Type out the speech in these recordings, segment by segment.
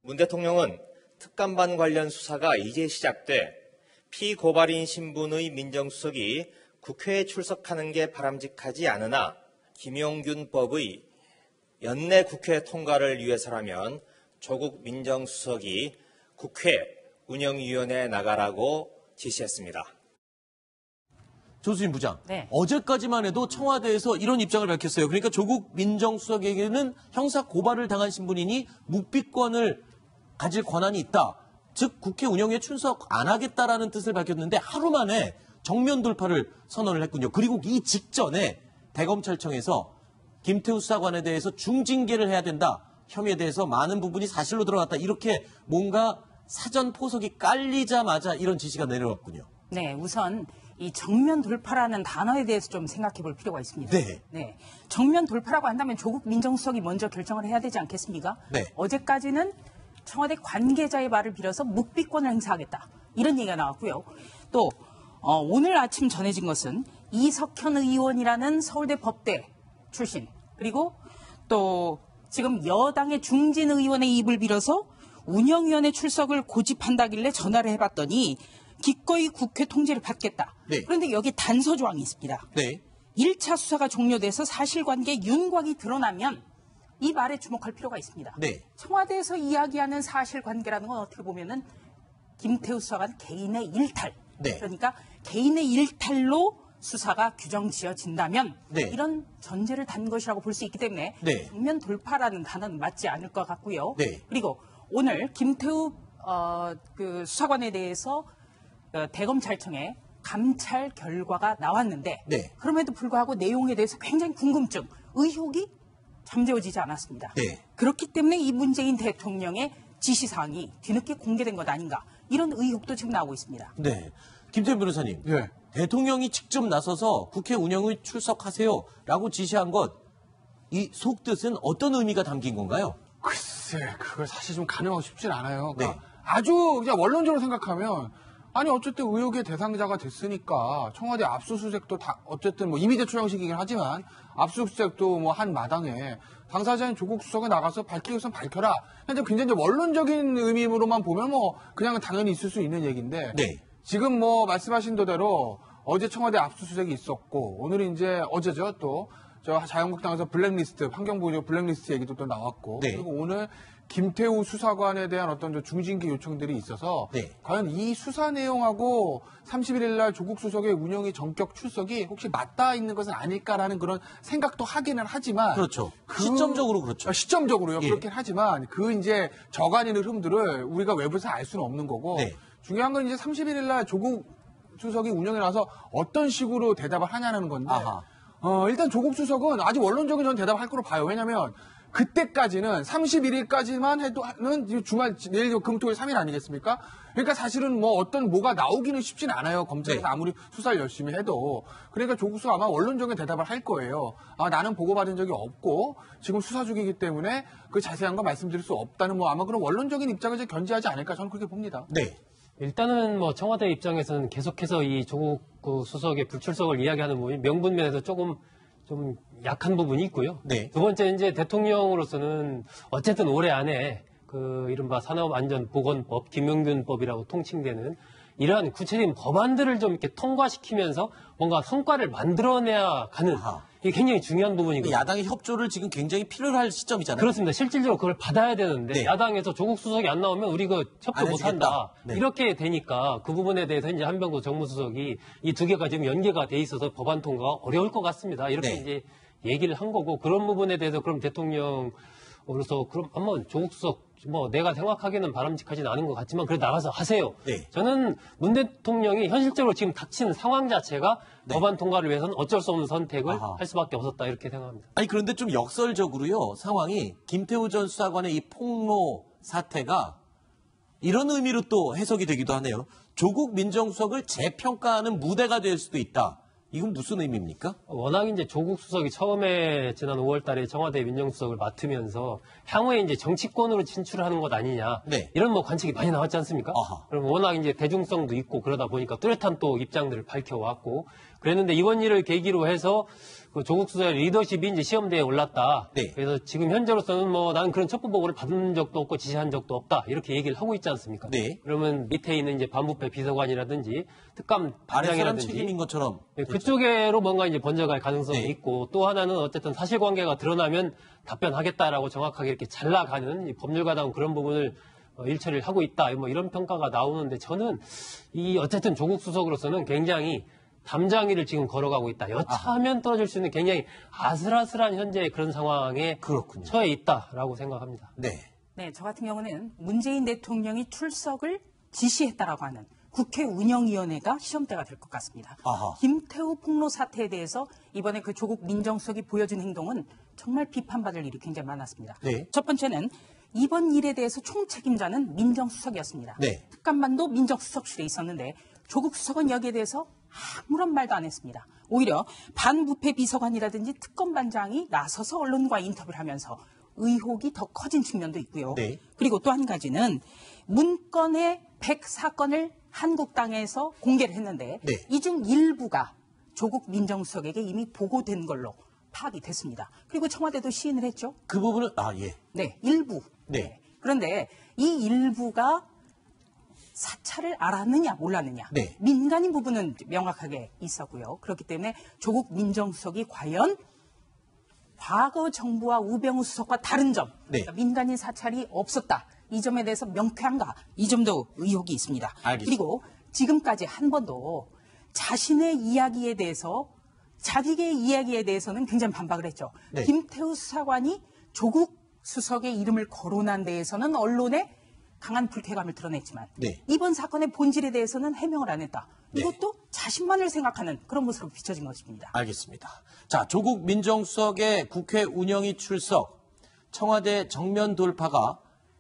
문 대통령은 특감반 관련 수사가 이제 시작돼 피고발인 신분의 민정수석이 국회에 출석하는 게 바람직하지 않으나 김용균법의 연내 국회 통과를 위해서라면 조국 민정수석이 국회 운영위원회에 나가라고 지시했습니다. 조수진 부장, 네. 어제까지만 해도 청와대에서 이런 입장을 밝혔어요. 그러니까 조국 민정수석에게는 형사 고발을 당한 신분이니 묵비권을 가질 권한이 있다. 즉 국회 운영에 출석 안 하겠다라는 뜻을 밝혔는데 하루 만에 정면 돌파를 선언을 했군요. 그리고 이 직전에 대검찰청에서 김태우 수사관에 대해서 중징계를 해야 된다. 혐의에 대해서 많은 부분이 사실로 들어갔다. 이렇게 뭔가 사전 포석이 깔리자마자 이런 지시가 내려왔군요. 네, 우선 이 정면 돌파라는 단어에 대해서 좀 생각해 볼 필요가 있습니다. 네. 정면 돌파라고 한다면 조국 민정수석이 먼저 결정을 해야 되지 않겠습니까? 네. 어제까지는 청와대 관계자의 말을 빌어서 묵비권을 행사하겠다. 이런 얘기가 나왔고요. 또 오늘 아침 전해진 것은 이석현 의원이라는 서울대 법대 출신, 그리고 또 지금 여당의 중진 의원의 입을 빌어서 운영위원회 출석을 고집한다길래 전화를 해봤더니 기꺼이 국회 통제를 받겠다. 네. 그런데 여기 단서 조항이 있습니다. 네. 1차 수사가 종료돼서 사실관계 윤곽이 드러나면 이 말에 주목할 필요가 있습니다. 네. 청와대에서 이야기하는 사실관계라는 건 어떻게 보면은 김태우 수사관 개인의 일탈. 네. 그러니까 개인의 일탈로 수사가 규정 지어진다면 네. 이런 전제를 단 것이라고 볼 수 있기 때문에 네. 정면 돌파라는 단어는 맞지 않을 것 같고요. 네. 그리고 오늘 김태우 그 수사관에 대해서 대검찰청에 감찰 결과가 나왔는데 네. 그럼에도 불구하고 내용에 대해서 굉장히 궁금증, 의혹이 잠재워지지 않았습니다. 네. 그렇기 때문에 이 문재인 대통령의 지시사항이 뒤늦게 공개된 것 아닌가, 이런 의혹도 지금 나오고 있습니다. 네. 김태현 변호사님. 예. 대통령이 직접 나서서 국회 운영에 출석하세요라고 지시한 것, 이 속뜻은 어떤 의미가 담긴 건가요? 글쎄, 그걸 사실 좀 가늠하고 싶진 않아요. 그러니까 네. 아주 그냥 원론적으로 생각하면, 아니 어쨌든 의혹의 대상자가 됐으니까 청와대 압수수색도 다 어쨌든 뭐 이미 대출 형식이긴 하지만 압수수색도 뭐 한 마당에 당사자인 조국 수석이 나가서 밝히기 위해서 밝혀라. 현재 굉장히 이제 원론적인 의미로만 보면 뭐 그냥 당연히 있을 수 있는 얘기인데, 네. 지금 뭐 말씀하신 대로 어제 청와대 압수수색이 있었고 오늘은 이제 어제죠, 또 저 자유한국당에서 블랙리스트, 환경부의 블랙리스트 얘기도 또 나왔고, 네. 그리고 오늘 김태우 수사관에 대한 어떤 중징계 요청들이 있어서 네. 과연 이 수사 내용하고 31일 날 조국 수석의 운영이 전격 출석이 혹시 맞닿아 있는 것은 아닐까라는 그런 생각도 하기는 하지만, 그렇죠. 시점적으로 그렇죠. 시점적으로요. 예. 그렇긴 하지만 그 이제 저간인 흐름들을 우리가 외부에서 알 수는 없는 거고, 네. 중요한 건 이제 31일 날 조국 수석이 운영에 나서 어떤 식으로 대답을 하냐는 건데, 아하. 일단 조국 수석은 아주 원론적인 전 대답을 할 거로 봐요. 왜냐면 그때까지는 31일까지만 해도는 주말, 내일 금토일 3일 아니겠습니까? 그러니까 사실은 뭐 뭐가 나오기는 쉽진 않아요. 검찰에서 네. 아무리 수사를 열심히 해도. 그러니까 조국 수석 아마 원론적인 대답을 할 거예요. 나는 보고받은 적이 없고 지금 수사 중이기 때문에 그 자세한 거 말씀드릴 수 없다는 뭐 아마 그런 원론적인 입장을 이제 견지하지 않을까, 저는 그렇게 봅니다. 네. 일단은 뭐 청와대 입장에서는 계속해서 이 조국 수석의 불출석을 이야기하는 부분이 명분면에서 조금 좀 약한 부분이 있고요. 네. 두 번째, 이제 대통령으로서는 어쨌든 올해 안에 그 이른바 산업안전보건법, 김용균법이라고 통칭되는 이러한 구체적인 법안들을 좀 이렇게 통과시키면서 뭔가 성과를 만들어내야 가는, 아하. 이게 굉장히 중요한 부분이거든요. 야당의 협조를 지금 굉장히 필요로 할 시점이잖아요. 그렇습니다. 실질적으로 그걸 받아야 되는데, 네. 야당에서 조국 수석이 안 나오면 우리 그 협조 안 못 해주겠다. 한다. 네. 이렇게 되니까 그 부분에 대해서 이제 한병구 정무수석이 이 두 개가 지금 연계가 돼 있어서 법안 통과가 어려울 것 같습니다. 이렇게 네. 이제 얘기를 한 거고, 그런 부분에 대해서 그럼 대통령으로서 그럼 한번 조국 수석 뭐 내가 생각하기에는 바람직하진 않은 것 같지만 그래도 나가서 하세요. 네. 저는 문 대통령이 현실적으로 지금 닥치는 상황 자체가 네. 법안 통과를 위해서는 어쩔 수 없는 선택을 아하. 할 수밖에 없었다, 이렇게 생각합니다. 아니 그런데 좀 역설적으로요, 상황이 김태우 전 수사관의 이 폭로 사태가 이런 의미로 또 해석이 되기도 하네요. 조국 민정수석을 재평가하는 무대가 될 수도 있다. 이건 무슨 의미입니까? 워낙 이제 조국 수석이 처음에 지난 5월 달에 청와대 민정수석을 맡으면서 향후에 이제 정치권으로 진출하는 것 아니냐. 네. 이런 뭐 관측이 많이 나왔지 않습니까? 아하. 그럼 워낙 이제 대중성도 있고 그러다 보니까 뚜렷한 또 입장들을 밝혀왔고, 그랬는데 이번 일을 계기로 해서 그 조국 수사의 리더십이 이제 시험대에 올랐다. 네. 그래서 지금 현재로서는 뭐 나는 그런 첩보 보고를 받은 적도 없고 지시한 적도 없다. 이렇게 얘기를 하고 있지 않습니까? 네. 그러면 밑에 있는 이제 반부패 비서관이라든지 특감 아랫사람 반장이라든지 책임인 것처럼. 네, 그쪽으로 뭔가 이제 번져갈 가능성이 네. 있고 또 하나는 어쨌든 사실관계가 드러나면 답변하겠다라고 정확하게 이렇게 잘 나가는 이 법률가다운 그런 부분을 일처리를 하고 있다. 뭐 이런 평가가 나오는데 저는 이 어쨌든 조국 수석으로서는 굉장히 담장이를 지금 걸어가고 있다. 여차하면 떨어질 수 있는 굉장히 아슬아슬한 현재의 그런 상황에 그렇군요. 처해 있다라고 생각합니다. 네. 네, 저 같은 경우는 문재인 대통령이 출석을 지시했다라고 하는 국회 운영위원회가 시험대가 될 것 같습니다. 아하. 김태우 폭로 사태에 대해서 이번에 그 조국 민정수석이 보여준 행동은 정말 비판받을 일이 굉장히 많았습니다. 네. 첫 번째는 이번 일에 대해서 총책임자는 민정수석이었습니다. 네. 특감반도 민정수석실에 있었는데 조국 수석은 여기에 대해서 아무런 말도 안 했습니다. 오히려 반부패 비서관이라든지 특검반장이 나서서 언론과 인터뷰를 하면서 의혹이 더 커진 측면도 있고요. 네. 그리고 또 한 가지는 문건의 100사건을 한국당에서 공개를 했는데 네. 이 중 일부가 조국 민정수석에게 이미 보고된 걸로 파악이 됐습니다. 그리고 청와대도 시인을 했죠. 그 부분은, 예. 네, 일부. 네. 그런데 이 일부가 사찰을 알았느냐 몰랐느냐. 네. 민간인 부분은 명확하게 있었고요. 그렇기 때문에 조국 민정수석이 과연 과거 정부와 우병우 수석과 다른 점, 네. 그러니까 민간인 사찰이 없었다. 이 점에 대해서 명쾌한가? 이 점도 의혹이 있습니다. 알겠습니다. 그리고 지금까지 한 번도 자신의 이야기에 대해서 자기의 이야기에 대해서는 굉장히 반박을 했죠. 네. 김태우 수사관이 조국 수석의 이름을 거론한 데에서는 언론에 강한 불쾌감을 드러냈지만 네. 이번 사건의 본질에 대해서는 해명을 안 했다. 네. 이것도 자신만을 생각하는 그런 모습으로 비춰진 것입니다. 알겠습니다. 자, 조국 민정수석의 국회 운영위 출석, 청와대 정면 돌파가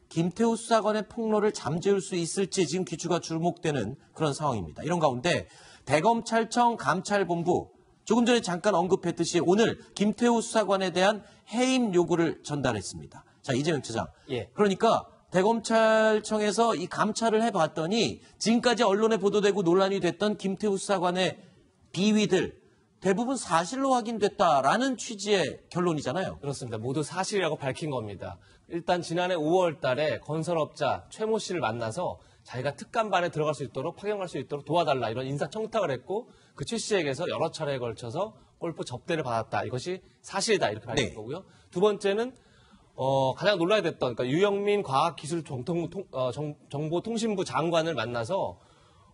김태우 수사관의 폭로를 잠재울 수 있을지 지금 귀추가 주목되는 그런 상황입니다. 이런 가운데 대검찰청 감찰본부, 조금 전에 잠깐 언급했듯이 오늘 김태우 수사관에 대한 해임 요구를 전달했습니다. 자, 이재명 차장. 예. 그러니까 대검찰청에서 이 감찰을 해봤더니 지금까지 언론에 보도되고 논란이 됐던 김태우 수사관의 비위들 대부분 사실로 확인됐다라는 취지의 결론이잖아요. 그렇습니다. 모두 사실이라고 밝힌 겁니다. 일단 지난해 5월 달에 건설업자 최모 씨를 만나서 자기가 특감반에 들어갈 수 있도록 파견갈 수 있도록 도와달라 이런 인사청탁을 했고 그 최 씨에게서 여러 차례에 걸쳐서 골프 접대를 받았다. 이것이 사실이다. 이렇게 밝힌 네. 거고요. 두 번째는 가장 논란이 됐던 그러니까 유영민 과학기술정보통신부 장관을 만나서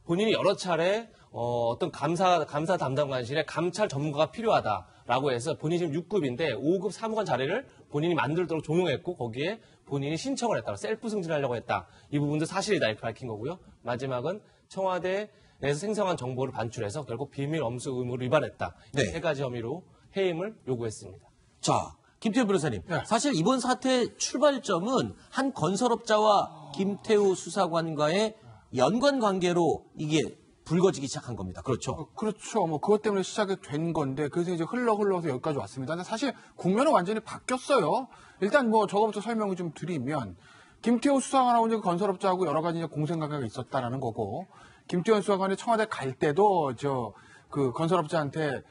본인이 여러 차례 어떤 감사 담당관실에 감찰 전문가가 필요하다라고 해서 본인이 지금 6급인데 5급 사무관 자리를 본인이 만들도록 종용했고 거기에 본인이 신청을 했다. 셀프 승진하려고 했다. 이 부분도 사실이다 이렇게 밝힌 거고요. 마지막은 청와대에서 생성한 정보를 반출해서 결국 비밀 엄수 의무를 위반했다. 네. 이 세 가지 혐의로 해임을 요구했습니다. 자, 김태우 변호사님. 네. 사실 이번 사태의 출발점은 한 건설업자와 김태우 수사관과의 연관 관계로 이게 불거지기 시작한 겁니다. 그렇죠? 그렇죠. 뭐 그것 때문에 시작이 된 건데 그래서 이제 흘러서 여기까지 왔습니다. 근데 사실 국면은 완전히 바뀌었어요. 일단 뭐 저거부터 설명을 좀 드리면 김태우 수사관하고 이제 건설업자하고 여러 가지 이제 공생관계가 있었다라는 거고 김태우 수사관이 청와대 갈 때도 그 건설업자한테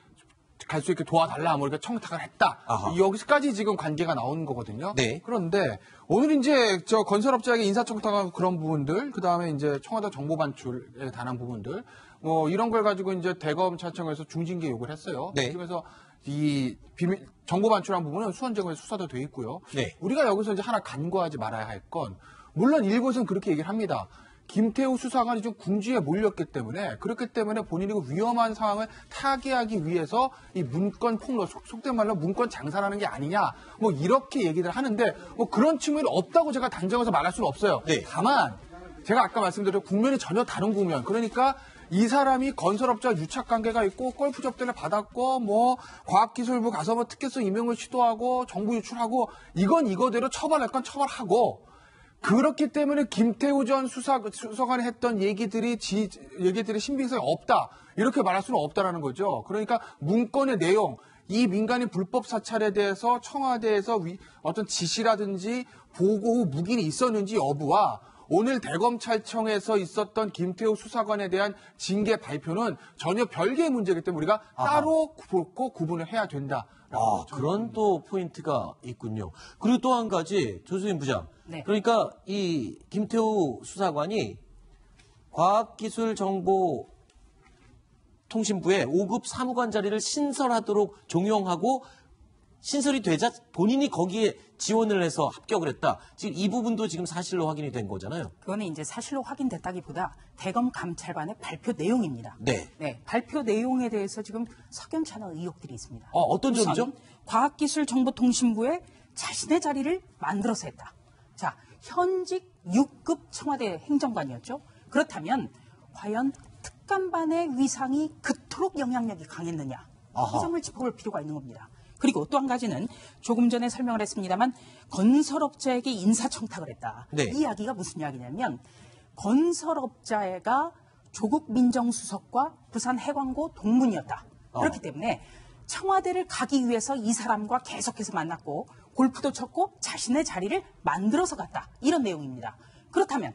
갈 수 있게 도와달라 뭐 이렇게 청탁을 했다. 아하. 여기까지 지금 관계가 나오는 거거든요. 네. 그런데 오늘 이제 건설업자에게 인사청탁하고 그런 부분들, 그 다음에 이제 청와대 정보 반출에 관한 부분들, 뭐 이런 걸 가지고 이제 대검찰청에서 중징계 요구를 했어요. 네. 그래서 이 비밀 정보 반출한 부분은 수원지검에서 수사도 돼 있고요. 네. 우리가 여기서 이제 하나 간과하지 말아야 할 건, 물론 일부에서는 그렇게 얘기를 합니다. 김태우 수사관이 좀 궁지에 몰렸기 때문에 그렇기 때문에 본인이 그 위험한 상황을 타개하기 위해서 이 문건 폭로 속된 말로 문건 장사라는 게 아니냐 뭐 이렇게 얘기를 하는데 뭐 그런 측면이 없다고 제가 단정해서 말할 수는 없어요. 네. 다만 제가 아까 말씀드린 국면이 전혀 다른 국면 그러니까 이 사람이 건설업자 유착 관계가 있고 골프 접대를 받았고 뭐 과학기술부 가서 뭐 특혜성 임용을 시도하고 정보 유출하고 이건 이거대로 처벌할 건 처벌하고 그렇기 때문에 김태우 전 수사관이 했던 얘기들이 신빙성이 없다. 이렇게 말할 수는 없다라는 거죠. 그러니까 문건의 내용, 이 민간인 불법 사찰에 대해서 청와대에서 어떤 지시라든지 보고 후 묵인이 있었는지 여부와 오늘 대검찰청에서 있었던 김태우 수사관에 대한 징계 발표는 전혀 별개의 문제이기 때문에 우리가 따로 구분을 해야 된다. 그런 또 포인트가 있군요. 그리고 또 한 가지, 조수진 부장. 네. 그러니까 이 김태우 수사관이 과학기술정보통신부에 5급 사무관 자리를 신설하도록 종용하고 신설이 되자 본인이 거기에 지원을 해서 합격을 했다. 지금 이 부분도 지금 사실로 확인이 된 거잖아요. 그거는 이제 사실로 확인됐다기보다 대검 감찰관의 발표 내용입니다. 네. 발표 내용에 대해서 지금 석연치 않은 의혹들이 있습니다. 어떤 우선 점이죠? 과학기술정보통신부에 자신의 자리를 만들어서 했다. 자, 현직 6급 청와대 행정관이었죠. 그렇다면 과연 특감반의 위상이 그토록 영향력이 강했느냐. 이 점을 짚어볼 필요가 있는 겁니다. 그리고 또 한 가지는 조금 전에 설명을 했습니다만 건설업자에게 인사청탁을 했다. 네. 이 이야기가 무슨 이야기냐면 건설업자가 조국 민정수석과 부산 해광고 동문이었다. 그렇기 때문에 청와대를 가기 위해서 이 사람과 계속해서 만났고 골프도 쳤고 자신의 자리를 만들어서 갔다. 이런 내용입니다. 그렇다면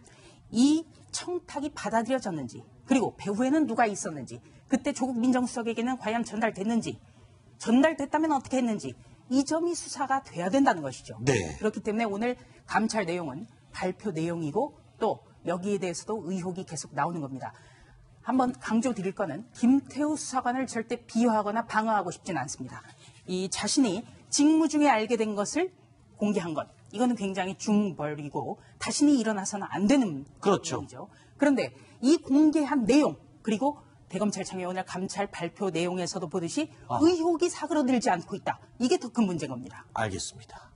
이 청탁이 받아들여졌는지 그리고 배후에는 누가 있었는지 그때 조국 민정수석에게는 과연 전달됐는지 전달됐다면 어떻게 했는지 이 점이 수사가 돼야 된다는 것이죠. 네. 그렇기 때문에 오늘 감찰 내용은 발표 내용이고 또 여기에 대해서도 의혹이 계속 나오는 겁니다. 한번 강조드릴 거는 김태우 수사관을 절대 비하하거나 방어하고 싶지는 않습니다. 이 자신이 직무 중에 알게 된 것을 공개한 것 이거는 굉장히 중벌이고 다시는 일어나서는 안 되는 그렇죠. 내용이죠. 그런데 이 공개한 내용 그리고 대검찰청의 오늘 감찰 발표 내용에서도 보듯이 의혹이 사그러들지 않고 있다. 이게 더 큰 문제인 겁니다. 알겠습니다.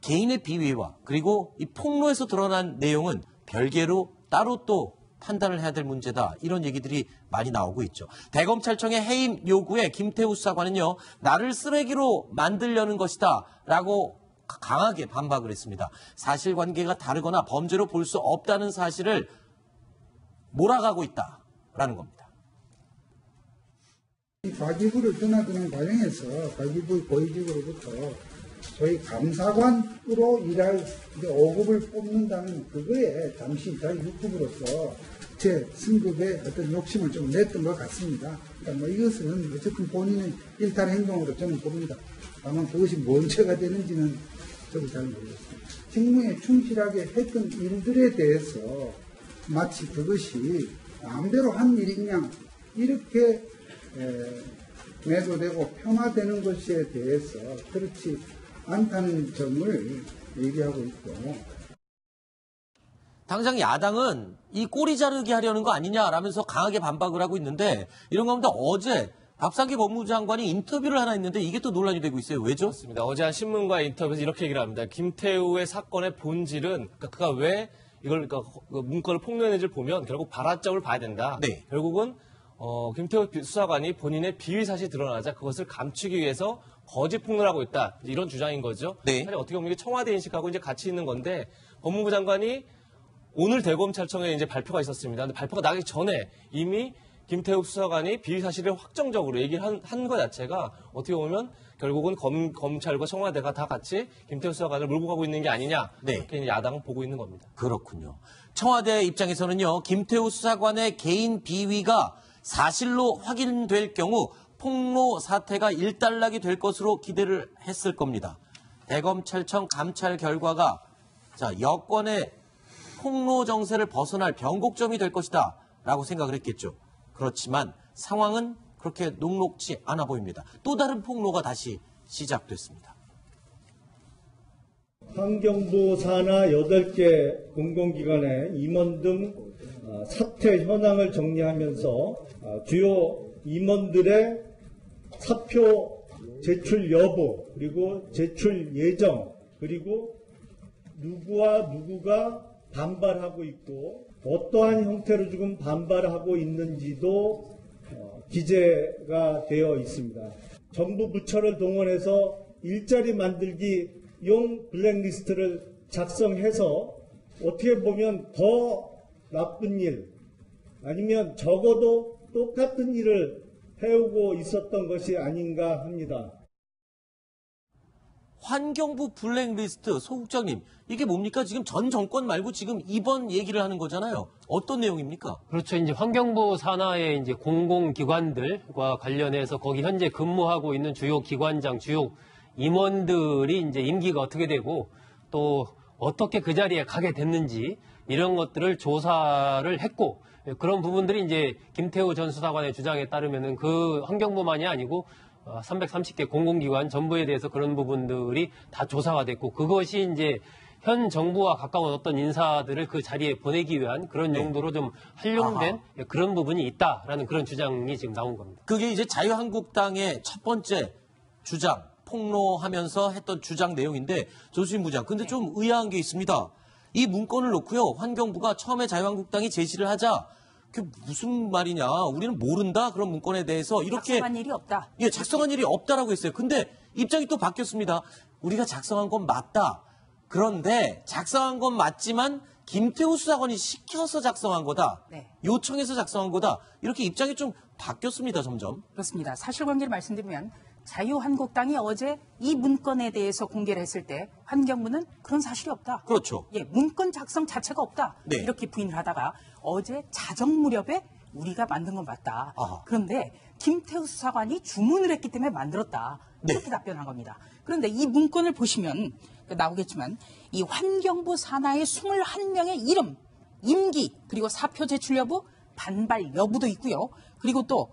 개인의 비위와 그리고 이 폭로에서 드러난 내용은 별개로 따로 또 판단을 해야 될 문제다. 이런 얘기들이 많이 나오고 있죠. 대검찰청의 해임 요구에 김태우 수사관은요. 나를 쓰레기로 만들려는 것이다. 라고 강하게 반박을 했습니다. 사실관계가 다르거나 범죄로 볼 수 없다는 사실을 몰아가고 있다라는 겁니다. 이 과기부를 드나드는 과정에서 과기부 고위직으로부터 저희 감사관으로 일할 5급을 뽑는다는 그거에 잠시 저희 6급으로서 제 승급에 어떤 욕심을 좀 냈던 것 같습니다. 그러니까 뭐 이것은 어쨌든 본인의 일탈 행동으로 저는 봅니다. 다만 그것이 뭔 죄가 되는지는 저도 잘 모르겠습니다. 직무에 충실하게 했던 일들에 대해서 마치 그것이 마음대로 한 일이냐 이렇게 매도되고 폄하되는 것에 대해서 그렇지 않다는 점을 얘기하고 있고 당장 야당은 이 꼬리 자르기 하려는 거 아니냐라면서 강하게 반박을 하고 있는데 이런 가운데 어제 박상기 법무부 장관이 인터뷰를 하나 했는데 이게 또 논란이 되고 있어요. 왜죠? 그렇습니다. 어제 한 신문과의 인터뷰에서 이렇게 얘기를 합니다. 김태우의 사건의 본질은 그가 왜 이걸 문건을 폭로했는지를 보면 결국 발화점을 봐야 된다. 네. 결국은 김태우 수사관이 본인의 비위 사실이 드러나자 그것을 감추기 위해서 거짓 폭로를 하고 있다. 이런 주장인 거죠. 네. 사실 어떻게 보면 이게 청와대 인식하고 이제 같이 있는 건데 법무부 장관이 오늘 대검찰청에 이제 발표가 있었습니다. 근데 발표가 나기 전에 이미 김태우 수사관이 비위 사실을 확정적으로 얘기를 한 것 자체가 어떻게 보면 결국은 검찰과 청와대가 다 같이 김태우 수사관을 몰고 가고 있는 게 아니냐. 네. 이렇게 야당은 보고 있는 겁니다. 그렇군요. 청와대 입장에서는요. 김태우 수사관의 개인 비위가 사실로 확인될 경우 폭로 사태가 일단락이 될 것으로 기대를 했을 겁니다. 대검찰청 감찰 결과가 여권의 폭로 정세를 벗어날 변곡점이 될 것이다 라고 생각을 했겠죠. 그렇지만 상황은 그렇게 녹록지 않아 보입니다. 또 다른 폭로가 다시 시작됐습니다. 환경부 산하 8개 공공기관의 임원 등 사퇴 현황을 정리하면서 주요 임원들의 사표 제출 여부 그리고 제출 예정 그리고 누구와 누구가 반발하고 있고 어떠한 형태로 지금 반발하고 있는지도 기재가 되어 있습니다. 정부 부처를 동원해서 일자리 만들기 용 블랙리스트를 작성해서 어떻게 보면 더 나쁜 일 아니면 적어도 똑같은 일을 해오고 있었던 것이 아닌가 합니다. 환경부 블랙리스트, 소 국장님, 이게 뭡니까? 지금 전 정권 말고 지금 이번 얘기를 하는 거잖아요. 어떤 내용입니까? 그렇죠. 이제 환경부 산하의 이제 공공기관들과 관련해서 거기 현재 근무하고 있는 주요 기관장, 주요 임원들이 이제 임기가 어떻게 되고 또 어떻게 그 자리에 가게 됐는지 이런 것들을 조사를 했고 그런 부분들이 이제 김태우 전 수사관의 주장에 따르면은 그 환경부만이 아니고 330개 공공기관 전부에 대해서 그런 부분들이 다 조사가 됐고 그것이 이제 현 정부와 가까운 어떤 인사들을 그 자리에 보내기 위한 그런 용도로 좀 활용된 그런 부분이 있다라는 그런 주장이 지금 나온 겁니다. 그게 이제 자유한국당의 첫 번째 주장, 폭로하면서 했던 주장 내용인데 조수진 부장, 근데 좀 의아한 게 있습니다. 이 문건을 놓고요, 환경부가 처음에 자유한국당이 제시를 하자 그게 무슨 말이냐, 우리는 모른다, 그런 문건에 대해서 이렇게 작성한 일이 없다. 예, 작성한 일이 없다라고 했어요. 근데 입장이 또 바뀌었습니다. 우리가 작성한 건 맞다. 그런데 작성한 건 맞지만 김태우 수사관이 시켜서 작성한 거다. 네. 요청해서 작성한 거다. 이렇게 입장이 좀 바뀌었습니다, 점점. 그렇습니다. 사실관계를 말씀드리면 자유한국당이 어제 이 문건에 대해서 공개를 했을 때 환경부는 그런 사실이 없다. 그렇죠. 예, 문건 작성 자체가 없다. 네. 이렇게 부인을 하다가 어제 자정 무렵에 우리가 만든 건 맞다. 아하. 그런데 김태우 수사관이 주문을 했기 때문에 만들었다. 네. 이렇게 답변한 겁니다. 그런데 이 문건을 보시면 나오겠지만 이 환경부 산하의 21명의 이름, 임기, 그리고 사표 제출 여부, 반발 여부도 있고요. 그리고 또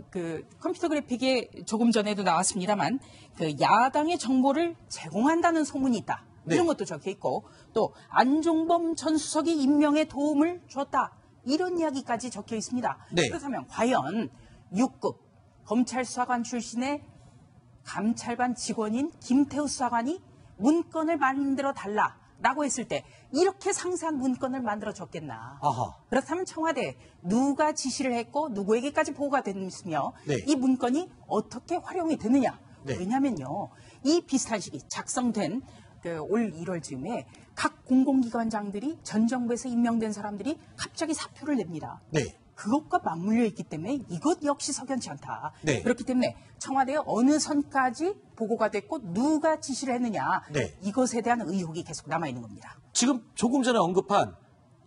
그 컴퓨터 그래픽에 조금 전에도 나왔습니다만 그 야당의 정보를 제공한다는 소문이 있다. 네. 이런 것도 적혀 있고 또 안종범 전 수석이 임명에 도움을 줬다. 이런 이야기까지 적혀 있습니다. 네. 그렇다면 과연 6급 검찰 수사관 출신의 감찰반 직원인 김태우 수사관이 문건을 만들어 달라라고 했을 때 이렇게 상세한 문건을 만들어 줬겠나. 아하. 그렇다면 청와대 누가 지시를 했고 누구에게까지 보고가 됐으며 네. 이 문건이 어떻게 활용이 되느냐. 네. 왜냐면요. 이 비슷한 시기 작성된 올 1월 즈음에 각 공공기관장들이 전 정부에서 임명된 사람들이 갑자기 사표를 냅니다. 네. 그것과 맞물려 있기 때문에 이것 역시 석연치 않다. 네. 그렇기 때문에 청와대에 어느 선까지 보고가 됐고 누가 지시를 했느냐. 네. 이것에 대한 의혹이 계속 남아있는 겁니다. 지금 조금 전에 언급한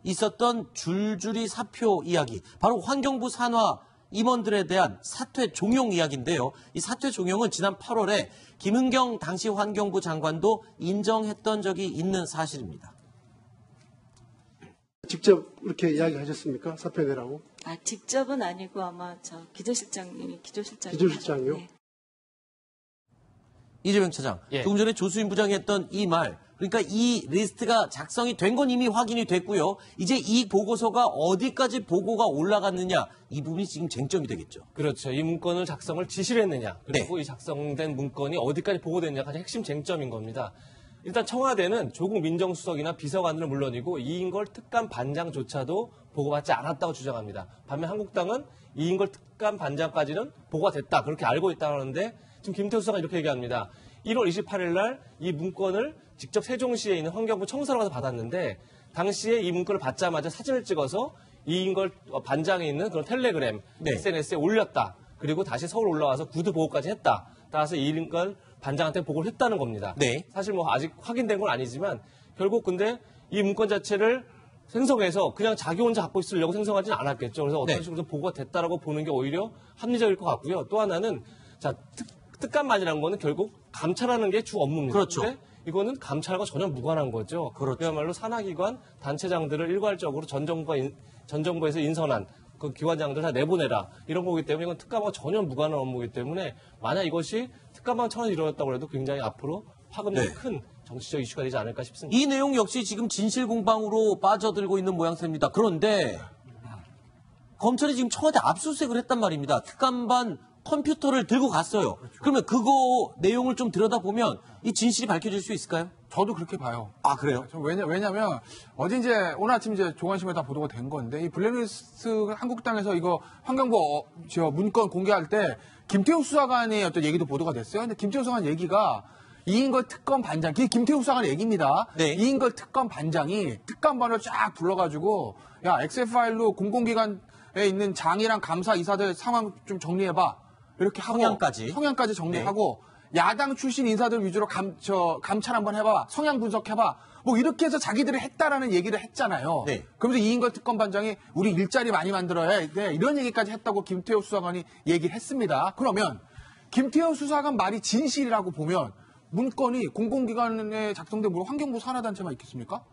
있었던 줄줄이 사표 이야기, 바로 환경부 산하 임원들에 대한 사퇴 종용 이야기인데요. 이 사퇴 종용은 지난 8월에 김은경 당시 환경부 장관도 인정했던 적이 있는 사실입니다. 직접 이렇게 이야기하셨습니까? 사표 내라고? 직접은 아니고 아마 기조실장님이 기조실장이요? 네. 이재명 차장, 예. 조금 전에 조수인 부장이 했던 이 말, 그러니까 이 리스트가 작성이 된 건 이미 확인이 됐고요. 이제 이 보고서가 어디까지 보고가 올라갔느냐, 이 부분이 지금 쟁점이 되겠죠. 그렇죠. 이 문건을 작성을 지시를 했느냐, 그리고 네. 이 작성된 문건이 어디까지 보고됐느냐가 가장 핵심 쟁점인 겁니다. 일단 청와대는 조국 민정수석이나 비서관들은 물론이고 이인걸 특감 반장조차도 보고받지 않았다고 주장합니다. 반면 한국당은 이인걸 특감 반장까지는 보고가 됐다, 그렇게 알고 있다고 하는데 지금 김태우 수석은 이렇게 얘기합니다. 1월 28일 날 이 문건을 직접 세종시에 있는 환경부 청사로 가서 받았는데 당시에 이 문건을 받자마자 사진을 찍어서 이인걸 반장에 있는 그런 텔레그램 네. SNS에 올렸다. 그리고 다시 서울 올라와서 구두 보고까지 했다. 따라서 이인걸 반장한테 보고를 했다는 겁니다. 네. 사실 뭐 아직 확인된 건 아니지만 결국 근데 이 문건 자체를 생성해서 그냥 자기 혼자 갖고 있으려고 생성하지는 않았겠죠. 그래서 어떤 네. 식으로 보고가 됐다라고 보는 게 오히려 합리적일 것 같고요. 또 하나는 특감반이라는 거는 결국 감찰하는 게 주 업무입니다. 그렇죠. 근데 이거는 감찰과 전혀 무관한 거죠. 그렇죠. 그야말로 산하기관 단체장들을 일괄적으로 전 정부에서 인선한 그 기관장들 다 내보내라 이런 거기 때문에 이건 특감과 전혀 무관한 업무이기 때문에 만약 이것이 특감반 차원에서 이루어졌다고 해도 굉장히 앞으로 파급력이 네. 큰 정치적 이슈가 되지 않을까 싶습니다. 이 내용 역시 지금 진실공방으로 빠져들고 있는 모양새입니다. 그런데 검찰이 지금 청와대 압수수색을 했단 말입니다. 특감반 컴퓨터를 들고 갔어요. 그러면 그거 내용을 좀 들여다보면 이 진실이 밝혀질 수 있을까요? 저도 그렇게 봐요. 아, 그래요? 왜냐면 어제 이제 오늘 아침 이제 조간신문에 다 보도가 된 건데 이 블랙리스트 한국당에서 이거 환경부 문건 공개할 때 김태우 수사관의 어떤 얘기도 보도가 됐어요. 근데 김태우 수사관 얘기가 이인걸 특검 반장, 그게 김태우 수사관 얘기입니다. 네. 이인걸 특검 반장이 특감반을 쫙 불러가지고 야 엑셀 파일로 공공기관에 있는 장이랑 감사 이사들 상황 좀 정리해봐. 이렇게 하고 성향까지. 정리하고 야당 출신 인사들 위주로 감찰 한번 해봐, 성향 분석해봐, 뭐 이렇게 해서 자기들이 했다라는 얘기를 했잖아요. 네. 그러면서 이인걸 특검반장이 우리 일자리 많이 만들어야 돼, 이런 얘기까지 했다고 김태호 수사관이 얘기를 했습니다. 그러면 김태호 수사관 말이 진실이라고 보면 문건이 공공기관에 작성된 뭐 환경부 산하단체만 있겠습니까?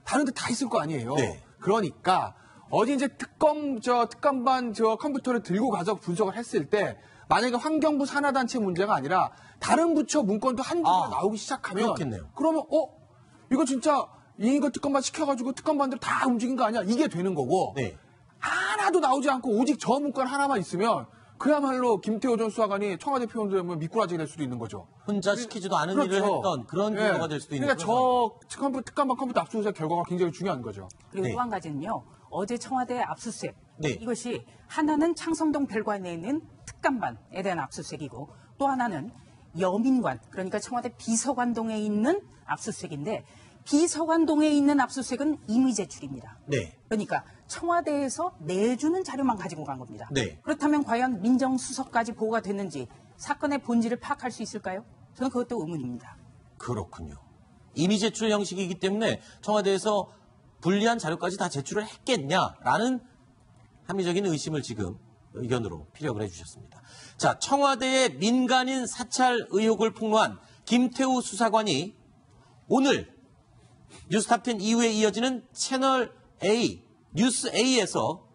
다른 데 다 있을 거 아니에요. 네. 그러니까 어디 이제 특감반 컴퓨터를 들고 가서 분석을 했을 때 만약에 환경부 산하단체 문제가 아니라 다른 부처 문건도 한두 개 나오기 시작하면 그렇겠네요. 그러면 이거 진짜 이인걸 특감반 시켜가지고 특감반들 다 움직인 거 아니야? 이게 되는 거고 네. 하나도 나오지 않고 오직 저 문건 하나만 있으면 그야말로 김태호 전 수사관이 청와대 표현대로 미꾸라지가 될 수도 있는 거죠. 혼자 시키지도 않은 그렇죠. 일을 했던 그런 예. 결과가 될 수도 있는 그러니까 저 특감반 컴퓨터 압수수색 결과가 굉장히 중요한 거죠. 그리고 네. 또 한 가지는요. 어제 청와대 압수수색. 네. 이것이 하나는 창성동 별관에 있는 특감반에 대한 압수수색이고 또 하나는 여민관, 그러니까 청와대 비서관동에 있는 압수수색인데 비서관동에 있는 압수수색은 임의 제출입니다. 네. 그러니까 청와대에서 내주는 자료만 가지고 간 겁니다. 네. 그렇다면 과연 민정수석까지 보고가 됐는지 사건의 본질을 파악할 수 있을까요? 저는 그것도 의문입니다. 그렇군요. 이미 제출 형식이기 때문에 청와대에서 불리한 자료까지 다 제출을 했겠냐라는 합리적인 의심을 지금 의견으로 피력을 해주셨습니다. 자, 청와대의 민간인 사찰 의혹을 폭로한 김태우 수사관이 오늘 뉴스탑10 이후에 이어지는 채널 A, 뉴스 A에서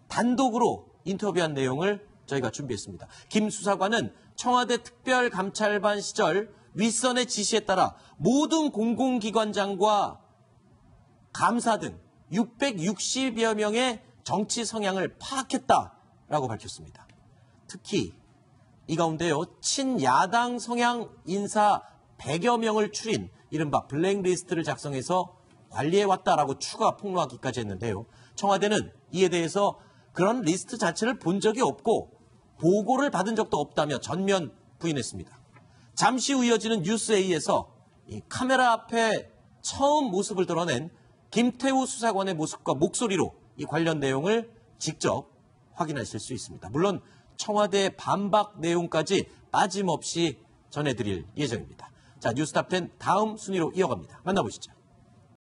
단독으로 인터뷰한 내용을 저희가 준비했습니다. 김 수사관은 청와대 특별감찰반 시절 윗선의 지시에 따라 모든 공공기관장과 감사 등 660여 명의 정치 성향을 파악했다라고 밝혔습니다. 특히 이 가운데요, 친야당 성향 인사 100여 명을 추린 이른바 블랙리스트를 작성해서 관리해왔다라고 추가 폭로하기까지 했는데요. 청와대는 이에 대해서 그런 리스트 자체를 본 적이 없고 보고를 받은 적도 없다며 전면 부인했습니다. 잠시 후 이어지는 뉴스A에서 이 카메라 앞에 처음 모습을 드러낸 김태우 수사관의 모습과 목소리로 이 관련 내용을 직접 확인하실 수 있습니다. 물론 청와대 반박 내용까지 빠짐없이 전해드릴 예정입니다. 자, 뉴스탑10 다음 순위로 이어갑니다. 만나보시죠.